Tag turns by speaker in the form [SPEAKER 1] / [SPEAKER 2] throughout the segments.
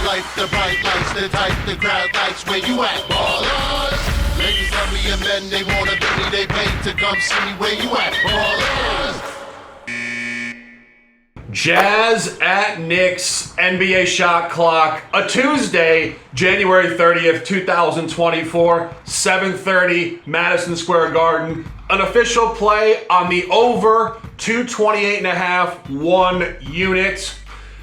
[SPEAKER 1] life, the bright lights, the type the crowd likes. Where you at, ballers? Ladies love me and men, they wanna be me, they pay to come see me. Where you at, ballers?
[SPEAKER 2] Jazz at Knicks, NBA shot clock, a Tuesday, January 30th, 2024, 7:30, Madison Square Garden. An official play on the over 228.5 1 unit.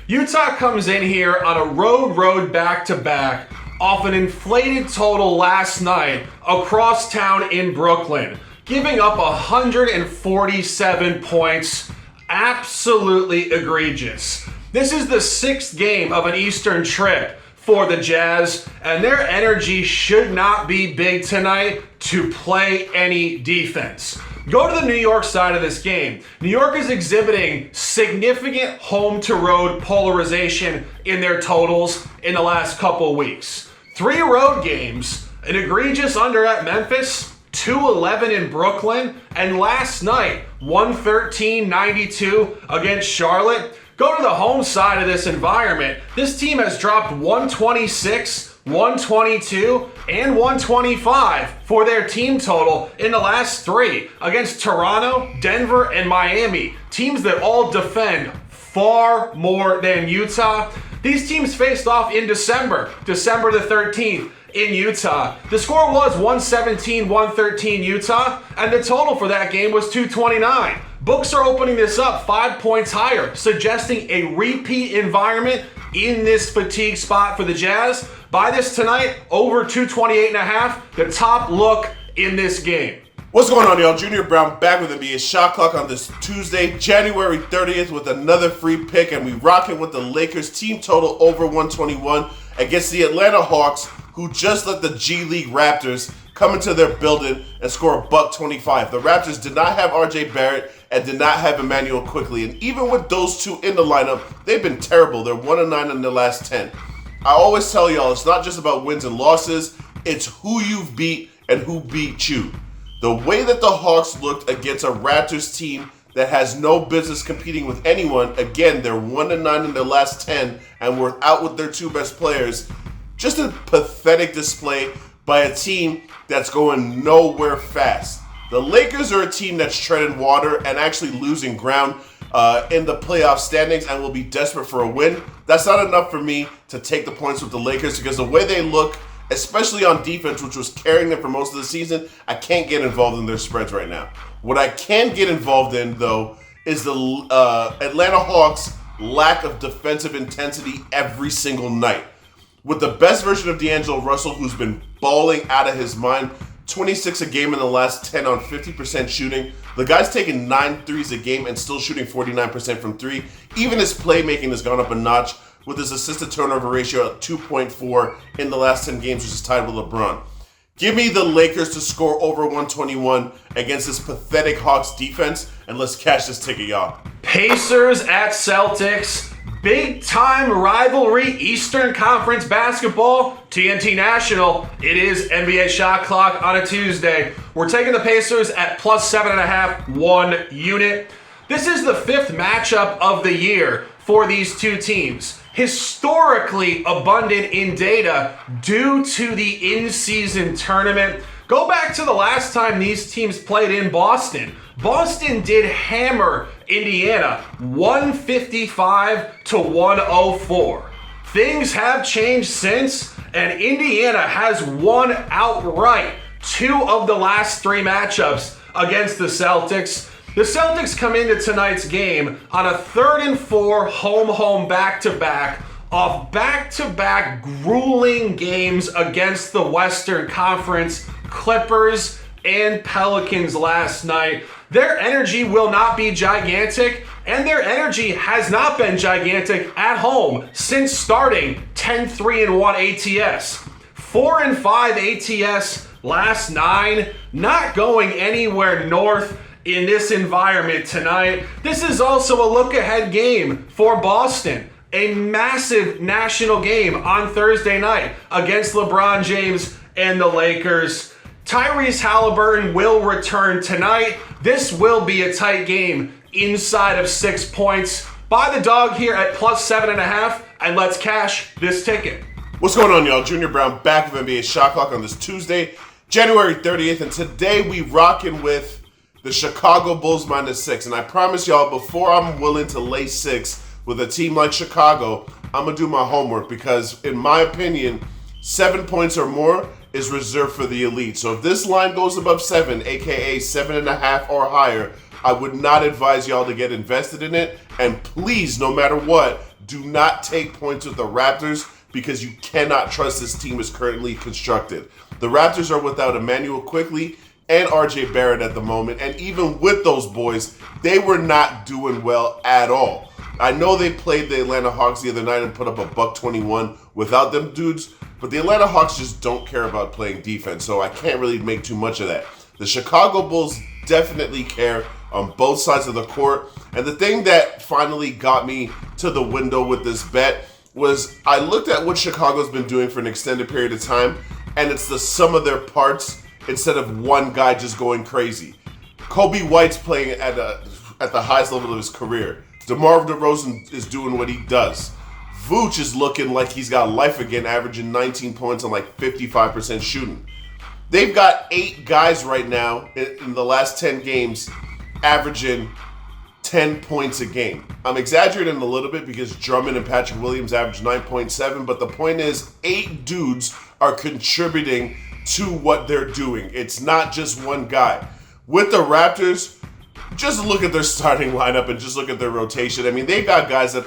[SPEAKER 2] Utah comes in here on a road back-to-back off an inflated total last night across town in Brooklyn, giving up 147 points. Absolutely egregious. This is the 6th game of an Eastern trip for the Jazz, and their energy should not be big tonight to play any defense. Go to the New York side of this game. New York is exhibiting significant home-to-road polarization in their totals in the last couple weeks. 3 road games, an egregious under at Memphis, 2-11 in Brooklyn, and last night, 113-92 against Charlotte. Go to the home side of this environment. This team has dropped 126, 122, and 125 for their team total in the last 3 against Toronto, Denver, and Miami. Teams that all defend far more than Utah. These teams faced off in December the 13th. In Utah. The score was 117-113 Utah, and the total for that game was 229. Books are opening this up 5 points higher, suggesting a repeat environment in this fatigue spot for the Jazz. Buy this tonight, over 228.5, the top look in this game.
[SPEAKER 3] What's going on, y'all? Junior Browne back with NBA Shot Clock on this Tuesday, January 30th with another free pick, and we rocking with the Lakers team total over 121 against the Atlanta Hawks, who just let the G League Raptors come into their building and score $125. The Raptors did not have RJ Barrett and did not have Emmanuel Quickley, and even with those two in the lineup, they've been terrible. They're 1-9 in their last 10. I always tell y'all, it's not just about wins and losses, it's who you've beat and who beat you. The way that the Hawks looked against a Raptors team that has no business competing with anyone, again, they're 1-9 in their last 10 and were out with their 2 best players. Just a pathetic display by a team that's going nowhere fast. The Lakers are a team that's treading water and actually losing ground in the playoff standings and will be desperate for a win. That's not enough for me to take the points with the Lakers because the way they look, especially on defense, which was carrying them for most of the season, I can't get involved in their spreads right now. What I can get involved in, though, is the Atlanta Hawks' lack of defensive intensity every single night. With the best version of D'Angelo Russell, who's been balling out of his mind, 26 a game in the last 10 on 50% shooting. The guy's taking 9 threes a game and still shooting 49% from 3. Even his playmaking has gone up a notch with his assist to turnover ratio at 2.4 in the last 10 games, which is tied with LeBron. Give me the Lakers to score over 121 against this pathetic Hawks defense, and let's cash this ticket, y'all.
[SPEAKER 2] Pacers at Celtics. Big time rivalry, Eastern Conference basketball, TNT National. It is NBA Shot Clock on a Tuesday. We're taking the Pacers at plus 7.5 1 unit. This is the 5th matchup of the year for these two teams. Historically abundant in data due to the in-season tournament. Go back to the last time these teams played in Boston. Boston did hammer Indiana 155-104. Things have changed since, and Indiana has won outright 2 of the last 3 matchups against the Celtics. The Celtics come into tonight's game on a 3rd and 4 home back-to-back off back-to-back grueling games against the Western Conference Clippers and Pelicans last night. Their energy will not be gigantic, and their energy has not been gigantic at home since starting 10-3-1 ATS. 4-5 ATS last 9, not going anywhere north in this environment tonight. This is also a look-ahead game for Boston. A massive national game on Thursday night against LeBron James and the Lakers. Tyrese Halliburton will return tonight. This will be a tight game inside of 6 points. Buy the dog here at plus 7.5. and let's cash this ticket.
[SPEAKER 3] What's going on, y'all? Junior Browne back with NBA Shot Clock on this Tuesday, January 30th, and today we rocking with the Chicago Bulls -6. And I promise y'all, before I'm willing to lay 6 with a team like Chicago, I'm gonna do my homework because, in my opinion, 7 points or more is reserved for the elite. So if this line goes above 7, aka 7.5 or higher, I would not advise y'all to get invested in it. And please, no matter what, do not take points with the Raptors because you cannot trust this team as currently constructed. The Raptors are without Emmanuel Quickley and RJ Barrett at the moment, and even with those boys, they were not doing well at all. I know they played the Atlanta Hawks the other night and put up a $121 without them dudes, but the Atlanta Hawks just don't care about playing defense, so I can't really make too much of that. The Chicago Bulls definitely care on both sides of the court, and the thing that finally got me to the window with this bet was I looked at what Chicago's been doing for an extended period of time, and it's the sum of their parts instead of one guy just going crazy. Kobe White's playing at the highest level of his career. DeMar DeRozan is doing what he does. Vooch is looking like he's got life again, averaging 19 points on like 55% shooting. They've got 8 guys right now in the last 10 games averaging 10 points a game. I'm exaggerating a little bit because Drummond and Patrick Williams average 9.7, but the point is 8 dudes are contributing to what they're doing. It's not just one guy. With the Raptors, just look at their starting lineup and just look at their rotation. I mean, they got guys that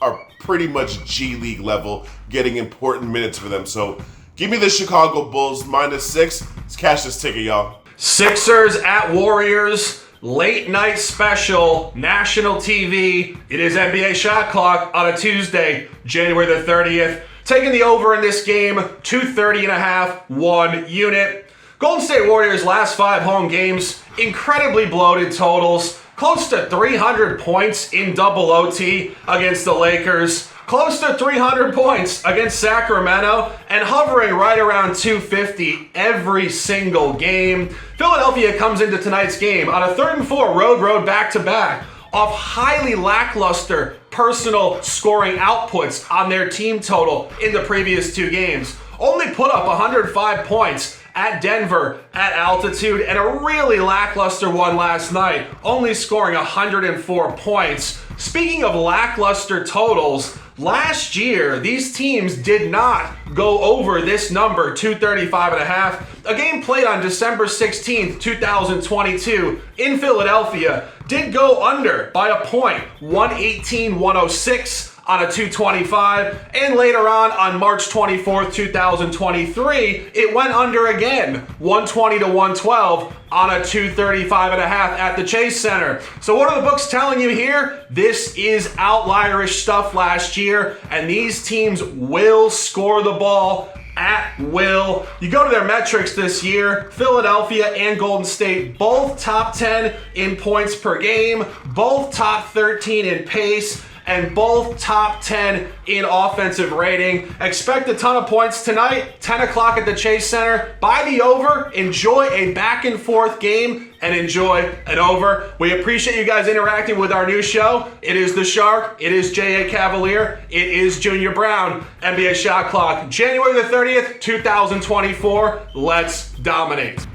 [SPEAKER 3] are pretty much G League level getting important minutes for them. So give me the Chicago Bulls -6. Let's cash this ticket, y'all.
[SPEAKER 2] Sixers at Warriors, late night special, national TV. It is NBA Shot Clock on a Tuesday, January the 30th. Taking the over in this game, 230.5, 1 unit. Golden State Warriors last 5 home games, incredibly bloated totals. Close to 300 points in double OT against the Lakers. Close to 300 points against Sacramento, and hovering right around 250 every single game. Philadelphia comes into tonight's game on a 3rd and 4 road back-to-back off highly lackluster personal scoring outputs on their team total in the previous 2 games. Only put up 105 points at Denver at altitude, and a really lackluster one last night, only scoring 104 points. Speaking of lackluster totals, last year, these teams did not go over this number, 235.5. A game played on December 16th, 2022 in Philadelphia did go under by a point, 118-106 on a 225, and later on March 24th, 2023, it went under again, 120-112 on a 235.5 at the Chase Center. So what are the books telling you here? This is outlierish stuff last year, and these teams will score the ball at will. You go to their metrics this year, Philadelphia and Golden State, both top 10 in points per game, both top 13 in pace, and both top 10 in offensive rating. Expect a ton of points tonight, 10 o'clock at the Chase Center. Buy the over, enjoy a back and forth game, and enjoy an over. We appreciate you guys interacting with our new show. It is The Shark, it is J.A. Cavalier, it is Junior Browne. NBA Shot Clock, January the 30th, 2024. Let's dominate.